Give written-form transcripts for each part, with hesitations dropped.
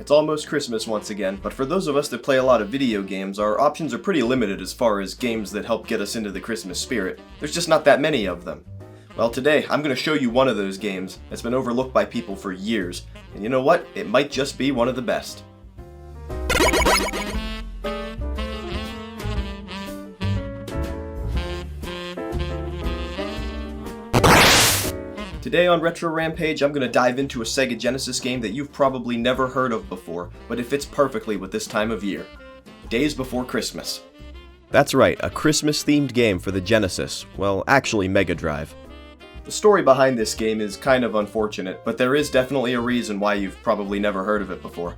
It's almost Christmas once again, but for those of us that play a lot of video games, our options are pretty limited as far as games that help get us into the Christmas spirit. There's just not that many of them. Well, today, I'm going to show you one of those games that's been overlooked by people for years, and you know what? It might just be one of the best. Today on Retro Rampage, I'm going to dive into a Sega Genesis game that you've probably never heard of before, but it fits perfectly with this time of year. Daze Before Christmas. That's right, a Christmas-themed game for the Genesis. Well, actually Mega Drive. The story behind this game is kind of unfortunate, but there is definitely a reason why you've probably never heard of it before.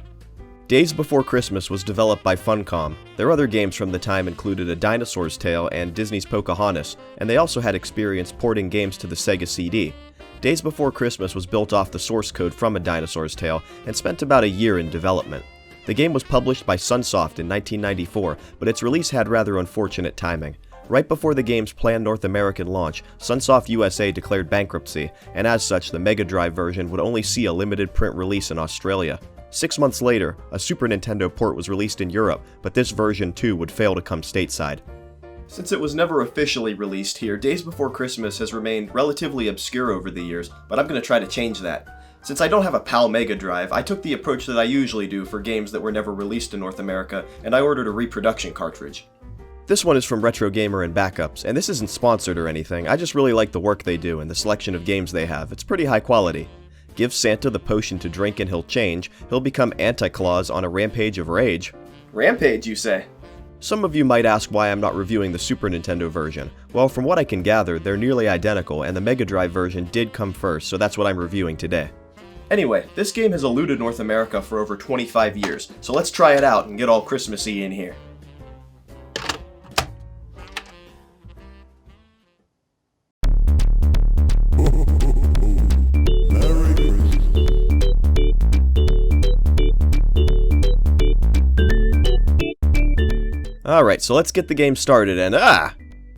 Daze Before Christmas was developed by Funcom. Their other games from the time included A Dinosaur's Tale and Disney's Pocahontas, and they also had experience porting games to the Sega CD. Daze Before Christmas was built off the source code from A Dinosaur's Tale and spent about a year in development. The game was published by Sunsoft in 1994, but its release had rather unfortunate timing. Right before the game's planned North American launch, Sunsoft USA declared bankruptcy, and as such the Mega Drive version would only see a limited print release in Australia. 6 months later, a Super Nintendo port was released in Europe, but this version too would fail to come stateside. Since it was never officially released here, Daze Before Christmas has remained relatively obscure over the years, but I'm going to try to change that. Since I don't have a PAL Mega Drive, I took the approach that I usually do for games that were never released in North America, and I ordered a reproduction cartridge. This one is from Retro Gamer and Backups, and this isn't sponsored or anything, I just really like the work they do and the selection of games they have. It's pretty high quality. Give Santa the potion to drink and he'll change. He'll become Anti-Claus on a rampage of rage. Rampage, you say? Some of you might ask why I'm not reviewing the Super Nintendo version. Well, from what I can gather, they're nearly identical, and the Mega Drive version did come first, so that's what I'm reviewing today. Anyway, this game has eluded North America for over 25 years, so let's try it out and get all Christmassy in here. Alright, so let's get the game started, and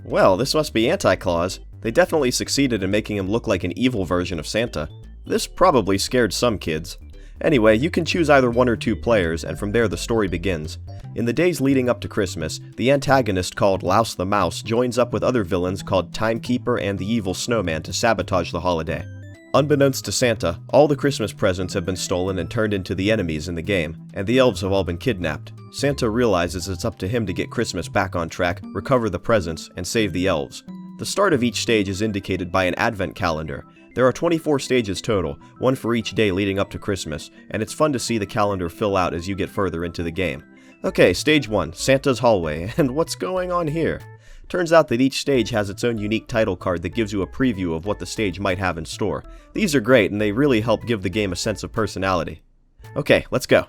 well, this must be Anti-Claus. They definitely succeeded in making him look like an evil version of Santa. This probably scared some kids. Anyway, you can choose either 1 or 2 players, and from there the story begins. In the days leading up to Christmas, the antagonist called Louse the Mouse joins up with other villains called Timekeeper and the Evil Snowman to sabotage the holiday. Unbeknownst to Santa, all the Christmas presents have been stolen and turned into the enemies in the game, and the elves have all been kidnapped. Santa realizes it's up to him to get Christmas back on track, recover the presents, and save the elves. The start of each stage is indicated by an advent calendar. There are 24 stages total, one for each day leading up to Christmas, and it's fun to see the calendar fill out as you get further into the game. Okay, stage 1, Santa's Hallway, and what's going on here? Turns out that each stage has its own unique title card that gives you a preview of what the stage might have in store. These are great, and they really help give the game a sense of personality. Okay, let's go.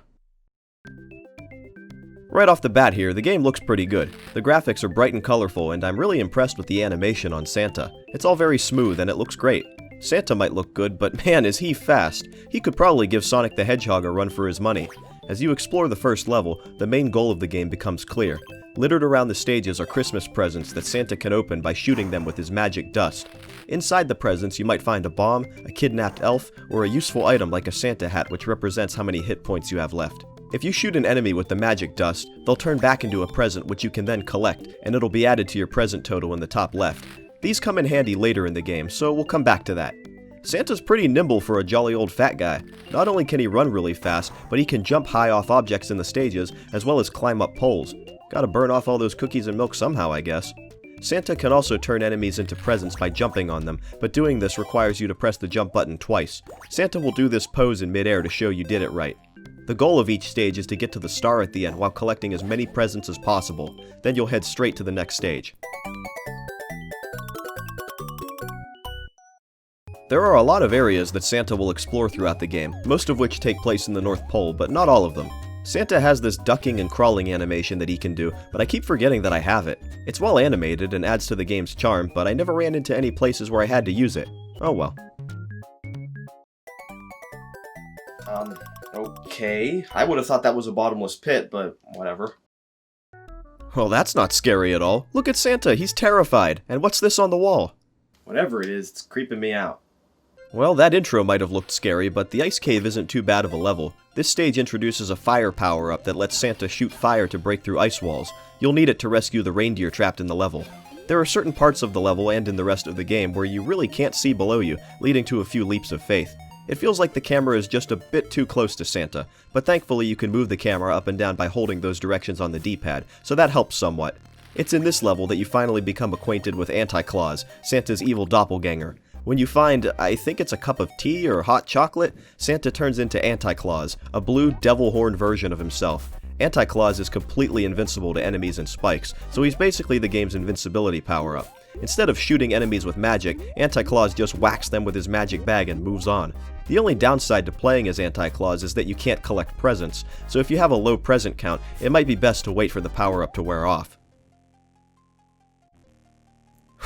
Right off the bat here, the game looks pretty good. The graphics are bright and colorful, and I'm really impressed with the animation on Santa. It's all very smooth, and it looks great. Santa might look good, but man, is he fast. He could probably give Sonic the Hedgehog a run for his money. As you explore the first level, the main goal of the game becomes clear. Littered around the stages are Christmas presents that Santa can open by shooting them with his magic dust. Inside the presents, you might find a bomb, a kidnapped elf, or a useful item like a Santa hat which represents how many hit points you have left. If you shoot an enemy with the magic dust, they'll turn back into a present which you can then collect, and it'll be added to your present total in the top left. These come in handy later in the game, so we'll come back to that. Santa's pretty nimble for a jolly old fat guy. Not only can he run really fast, but he can jump high off objects in the stages, as well as climb up poles. Gotta burn off all those cookies and milk somehow, I guess. Santa can also turn enemies into presents by jumping on them, but doing this requires you to press the jump button twice. Santa will do this pose in midair to show you did it right. The goal of each stage is to get to the star at the end while collecting as many presents as possible. Then you'll head straight to the next stage. There are a lot of areas that Santa will explore throughout the game, most of which take place in the North Pole, but not all of them. Santa has this ducking and crawling animation that he can do, but I keep forgetting that I have it. It's well animated and adds to the game's charm, but I never ran into any places where I had to use it. Oh well. Okay. I would have thought that was a bottomless pit, but whatever. Well, that's not scary at all. Look at Santa, he's terrified. And what's this on the wall? Whatever it is, it's creeping me out. Well, that intro might have looked scary, but the ice cave isn't too bad of a level. This stage introduces a fire power-up that lets Santa shoot fire to break through ice walls. You'll need it to rescue the reindeer trapped in the level. There are certain parts of the level and in the rest of the game where you really can't see below you, leading to a few leaps of faith. It feels like the camera is just a bit too close to Santa, but thankfully you can move the camera up and down by holding those directions on the D-pad, so that helps somewhat. It's in this level that you finally become acquainted with Anti-Claus, Santa's evil doppelganger. When you find, I think it's a cup of tea or hot chocolate, Santa turns into Anti-Claus, a blue devil horn version of himself. Anti-Claus is completely invincible to enemies and spikes, so he's basically the game's invincibility power-up. Instead of shooting enemies with magic, Anti-Claus just whacks them with his magic bag and moves on. The only downside to playing as Anti-Claus is that you can't collect presents, so if you have a low present count, it might be best to wait for the power-up to wear off.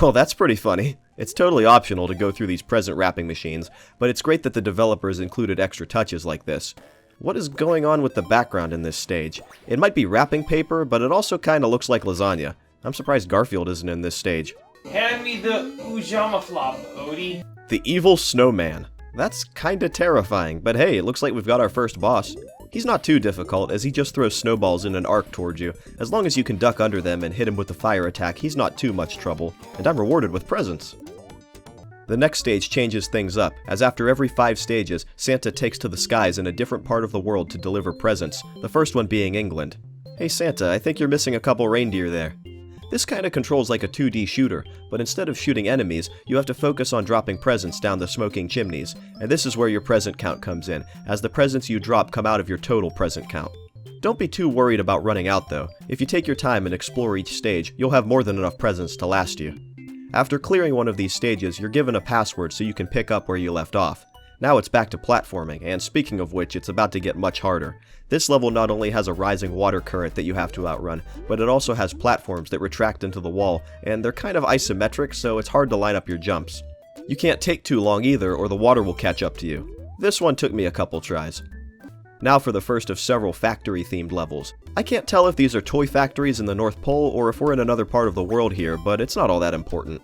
Well, that's pretty funny. It's totally optional to go through these present wrapping machines, but it's great that the developers included extra touches like this. What is going on with the background in this stage? It might be wrapping paper, but it also kinda looks like lasagna. I'm surprised Garfield isn't in this stage. Hand me the Ujama flop, Odie. The Evil Snowman. That's kinda terrifying, but hey, it looks like we've got our first boss. He's not too difficult, as he just throws snowballs in an arc towards you. As long as you can duck under them and hit him with the fire attack, he's not too much trouble, and I'm rewarded with presents. The next stage changes things up, as after every 5 stages, Santa takes to the skies in a different part of the world to deliver presents, the first one being England. Hey Santa, I think you're missing a couple reindeer there. This kinda controls like a 2D shooter, but instead of shooting enemies, you have to focus on dropping presents down the smoking chimneys, and this is where your present count comes in, as the presents you drop come out of your total present count. Don't be too worried about running out though. If you take your time and explore each stage, you'll have more than enough presents to last you. After clearing one of these stages, you're given a password so you can pick up where you left off. Now it's back to platforming, and speaking of which, it's about to get much harder. This level not only has a rising water current that you have to outrun, but it also has platforms that retract into the wall, and they're kind of isometric, so it's hard to line up your jumps. You can't take too long either, or the water will catch up to you. This one took me a couple tries. Now for the first of several factory-themed levels. I can't tell if these are toy factories in the North Pole or if we're in another part of the world here, but it's not all that important.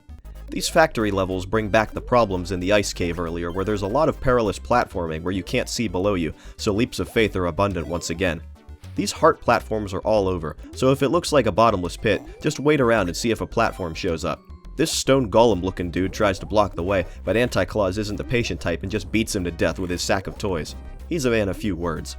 These factory levels bring back the problems in the ice cave earlier, where there's a lot of perilous platforming where you can't see below you, so leaps of faith are abundant once again. These heart platforms are all over, so if it looks like a bottomless pit, just wait around and see if a platform shows up. This stone golem looking dude tries to block the way, but Anti-Claus isn't the patient type and just beats him to death with his sack of toys. He's a man of few words.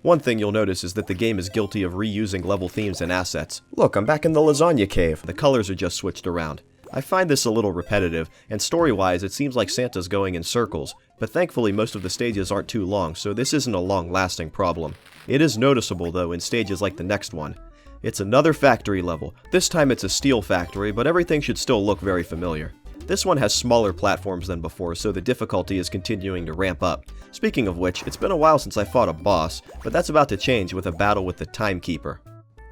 One thing you'll notice is that the game is guilty of reusing level themes and assets. Look, I'm back in the lasagna cave. The colors are just switched around. I find this a little repetitive, and story-wise it seems like Santa's going in circles, but thankfully most of the stages aren't too long, so this isn't a long-lasting problem. It is noticeable though in stages like the next one. It's another factory level. This time it's a steel factory, but everything should still look very familiar. This one has smaller platforms than before, so the difficulty is continuing to ramp up. Speaking of which, it's been a while since I fought a boss, but that's about to change with a battle with the Timekeeper.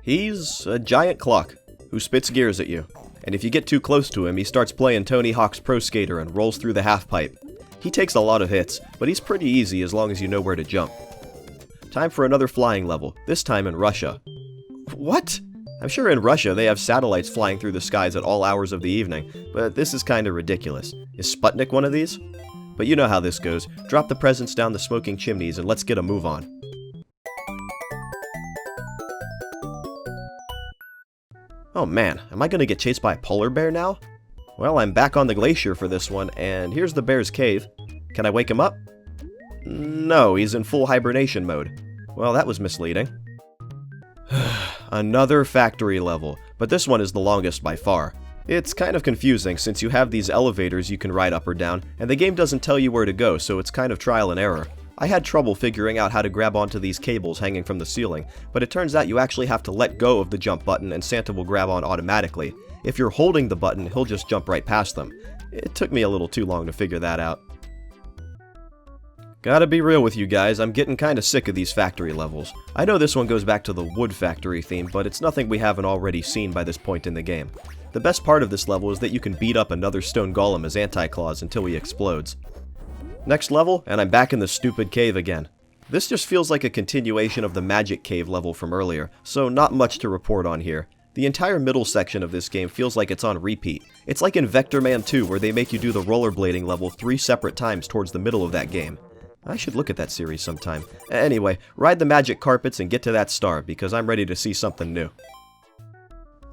He's a giant clock who spits gears at you. And if you get too close to him, he starts playing Tony Hawk's Pro Skater and rolls through the half-pipe. He takes a lot of hits, but he's pretty easy as long as you know where to jump. Time for another flying level, this time in Russia. What? I'm sure in Russia they have satellites flying through the skies at all hours of the evening, but this is kinda ridiculous. Is Sputnik one of these? But you know how this goes. Drop the presents down the smoking chimneys and let's get a move on. Oh man, am I gonna get chased by a polar bear now? Well, I'm back on the glacier for this one, and here's the bear's cave. Can I wake him up? No, he's in full hibernation mode. Well, that was misleading. Another factory level, but this one is the longest by far. It's kind of confusing since you have these elevators you can ride up or down, and the game doesn't tell you where to go, so it's kind of trial and error. I had trouble figuring out how to grab onto these cables hanging from the ceiling, but it turns out you actually have to let go of the jump button and Santa will grab on automatically. If you're holding the button, he'll just jump right past them. It took me a little too long to figure that out. Gotta be real with you guys, I'm getting kinda sick of these factory levels. I know this one goes back to the wood factory theme, but it's nothing we haven't already seen by this point in the game. The best part of this level is that you can beat up another stone golem as Anti-Claus until he explodes. Next level, and I'm back in the stupid cave again. This just feels like a continuation of the magic cave level from earlier, so not much to report on here. The entire middle section of this game feels like it's on repeat. It's like in Vector Man 2 where they make you do the rollerblading level 3 separate times towards the middle of that game. I should look at that series sometime. Anyway, ride the magic carpets and get to that star because I'm ready to see something new.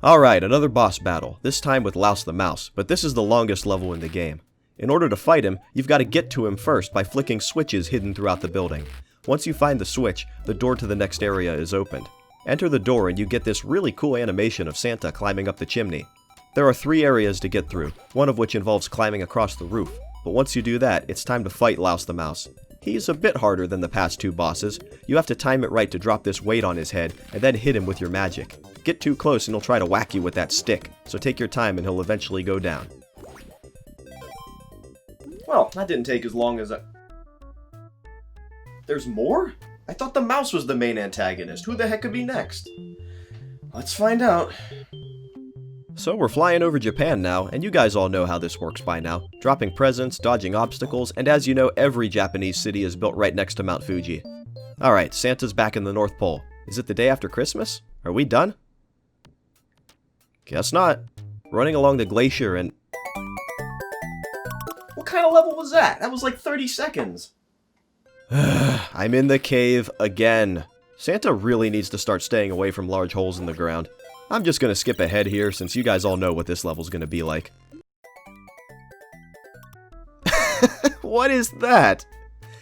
Alright, another boss battle, this time with Louse the Mouse, but this is the longest level in the game. In order to fight him, you've got to get to him first by flicking switches hidden throughout the building. Once you find the switch, the door to the next area is opened. Enter the door and you get this really cool animation of Santa climbing up the chimney. There are 3 areas to get through, one of which involves climbing across the roof, but once you do that, it's time to fight Louse the Mouse. He's a bit harder than the past 2 bosses. You have to time it right to drop this weight on his head and then hit him with your magic. Get too close and he'll try to whack you with that stick, so take your time and he'll eventually go down. Well, that didn't take as long as There's more? I thought the mouse was the main antagonist. Who the heck could be next? Let's find out. So we're flying over Japan now, and you guys all know how this works by now. Dropping presents, dodging obstacles, and as you know, every Japanese city is built right next to Mount Fuji. Alright, Santa's back in the North Pole. Is it the day after Christmas? Are we done? Guess not. Running along the glacier and... What kind of level was that? That was like 30 seconds. I'm in the cave again. Santa really needs to start staying away from large holes in the ground. I'm just gonna skip ahead here since you guys all know what this level's gonna be like. What is that?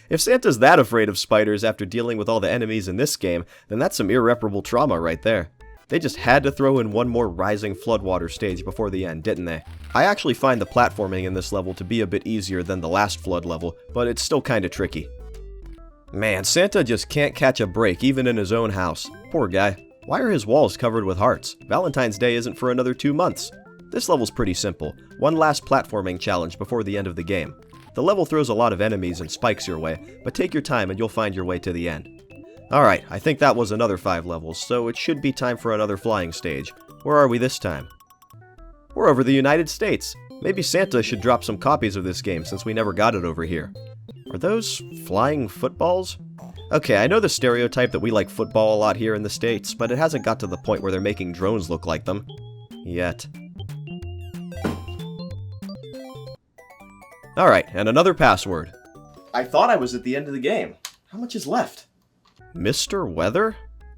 If Santa's that afraid of spiders after dealing with all the enemies in this game, then that's some irreparable trauma right there. They just had to throw in one more rising floodwater stage before the end, didn't they? I actually find the platforming in this level to be a bit easier than the last flood level, but it's still kinda tricky. Man, Santa just can't catch a break even in his own house. Poor guy. Why are his walls covered with hearts? Valentine's Day isn't for another 2 months. This level's pretty simple. One last platforming challenge before the end of the game. The level throws a lot of enemies and spikes your way, but take your time and you'll find your way to the end. Alright, I think that was another 5 levels, so it should be time for another flying stage. Where are we this time? We're over the United States. Maybe Santa should drop some copies of this game since we never got it over here. Are those flying footballs? Okay, I know the stereotype that we like football a lot here in the States, but it hasn't got to the point where they're making drones look like them. Yet. Alright, and another password. I thought I was at the end of the game. How much is left? Mr. Weather?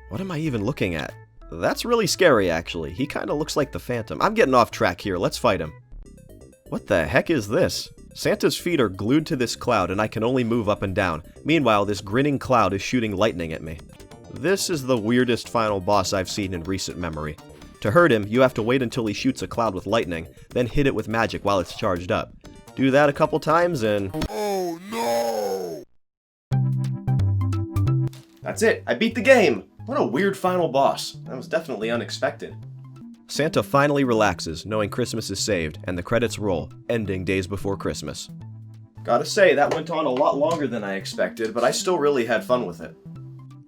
What am I even looking at? That's really scary, actually. He kinda looks like the Phantom. I'm getting off track here. Let's fight him. What the heck is this? Santa's feet are glued to this cloud and I can only move up and down. Meanwhile, this grinning cloud is shooting lightning at me. This is the weirdest final boss I've seen in recent memory. To hurt him, you have to wait until he shoots a cloud with lightning, then hit it with magic while it's charged up. Do that a couple times and... Oh no! That's it! I beat the game! What a weird final boss. That was definitely unexpected. Santa finally relaxes, knowing Christmas is saved, and the credits roll, ending Days Before Christmas. Gotta say, that went on a lot longer than I expected, but I still really had fun with it.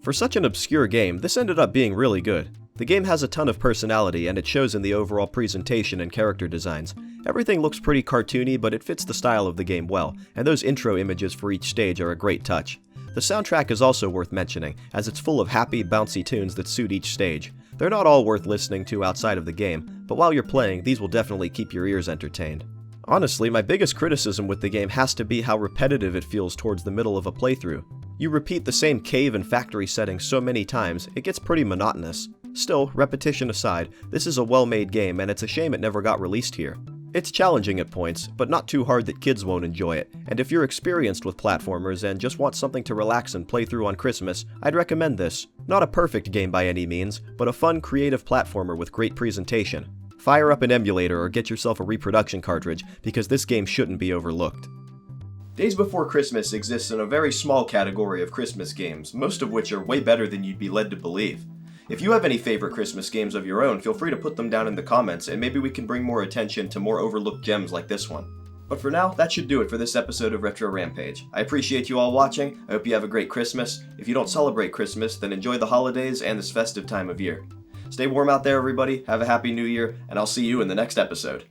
For such an obscure game, this ended up being really good. The game has a ton of personality, and it shows in the overall presentation and character designs. Everything looks pretty cartoony, but it fits the style of the game well, and those intro images for each stage are a great touch. The soundtrack is also worth mentioning, as it's full of happy, bouncy tunes that suit each stage. They're not all worth listening to outside of the game, but while you're playing, these will definitely keep your ears entertained. Honestly, my biggest criticism with the game has to be how repetitive it feels towards the middle of a playthrough. You repeat the same cave and factory settings so many times, it gets pretty monotonous. Still, repetition aside, this is a well-made game and it's a shame it never got released here. It's challenging at points, but not too hard that kids won't enjoy it, and if you're experienced with platformers and just want something to relax and play through on Christmas, I'd recommend this. Not a perfect game by any means, but a fun, creative platformer with great presentation. Fire up an emulator or get yourself a reproduction cartridge, because this game shouldn't be overlooked. Days Before Christmas exists in a very small category of Christmas games, most of which are way better than you'd be led to believe. If you have any favorite Christmas games of your own, feel free to put them down in the comments, and maybe we can bring more attention to more overlooked gems like this one. But for now, that should do it for this episode of Retro Rampage. I appreciate you all watching, I hope you have a great Christmas. If you don't celebrate Christmas, then enjoy the holidays and this festive time of year. Stay warm out there, everybody, have a happy new year, and I'll see you in the next episode.